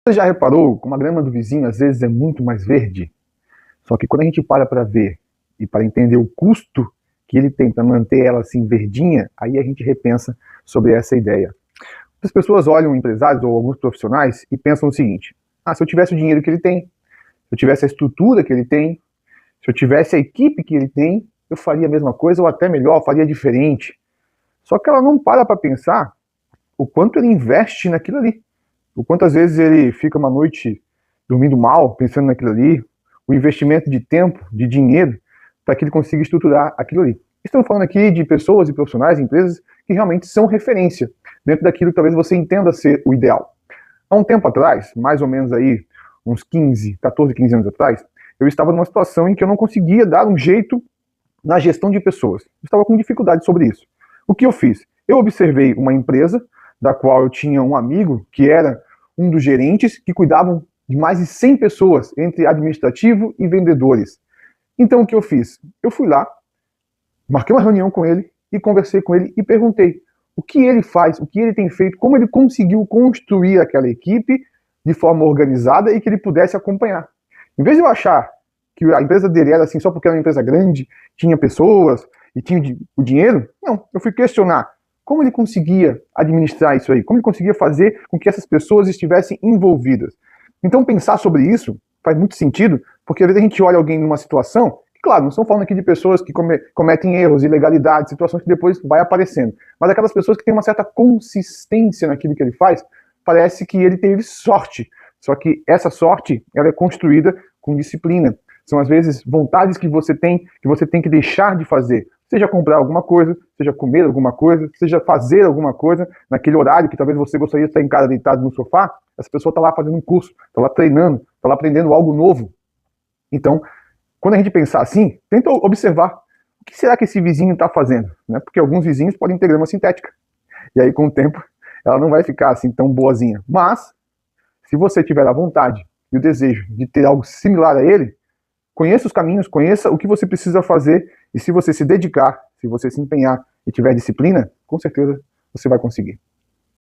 Você já reparou como a grama do vizinho às vezes é muito mais verde? Só que quando a gente para ver e para entender o custo que ele tem para manter ela assim verdinha, aí a gente repensa sobre essa ideia. As pessoas olham empresários ou alguns profissionais e pensam o seguinte: se eu tivesse o dinheiro que ele tem, se eu tivesse a estrutura que ele tem, se eu tivesse a equipe que ele tem, eu faria a mesma coisa ou até melhor, faria diferente. Só que ela não para pensar o quanto ele investe naquilo ali. O quantas vezes ele fica uma noite dormindo mal, pensando naquilo ali, o investimento de tempo, de dinheiro, para que ele consiga estruturar aquilo ali. Estamos falando aqui de pessoas e profissionais, empresas que realmente são referência dentro daquilo que talvez você entenda ser o ideal. Há um tempo atrás, mais ou menos aí, uns 14, 15 anos atrás, eu estava numa situação em que eu não conseguia dar um jeito na gestão de pessoas. Eu estava com dificuldade sobre isso. O que eu fiz? Eu observei uma empresa da qual eu tinha um amigo que era um dos gerentes que cuidavam de mais de 100 pessoas, entre administrativo e vendedores. Então o que eu fiz? Eu fui lá, marquei uma reunião com ele e conversei com ele e perguntei o que ele faz, o que ele tem feito, como ele conseguiu construir aquela equipe de forma organizada e que ele pudesse acompanhar. Em vez de eu achar que a empresa dele era assim só porque era uma empresa grande, tinha pessoas e tinha o dinheiro, não, eu fui questionar como ele conseguia administrar isso aí, como ele conseguia fazer com que essas pessoas estivessem envolvidas. Então pensar sobre isso faz muito sentido, porque às vezes a gente olha alguém numa situação, que, claro, não estamos falando aqui de pessoas que cometem erros, ilegalidades, situações que depois vai aparecendo, mas aquelas pessoas que têm uma certa consistência naquilo que ele faz, parece que ele teve sorte, só que essa sorte ela é construída com disciplina. São às vezes vontades que você tem que deixar de fazer. Seja comprar alguma coisa, seja comer alguma coisa, seja fazer alguma coisa naquele horário que talvez você gostaria de estar em casa deitado no sofá, essa pessoa está lá fazendo um curso, está lá treinando, está lá aprendendo algo novo. Então, quando a gente pensar assim, tenta observar o que será que esse vizinho está fazendo, né? Porque alguns vizinhos podem ter grama sintética. E aí, com o tempo, ela não vai ficar assim tão boazinha. Mas, se você tiver a vontade e o desejo de ter algo similar a ele, conheça os caminhos, conheça o que você precisa fazer e se você se dedicar, se você se empenhar e tiver disciplina, com certeza você vai conseguir.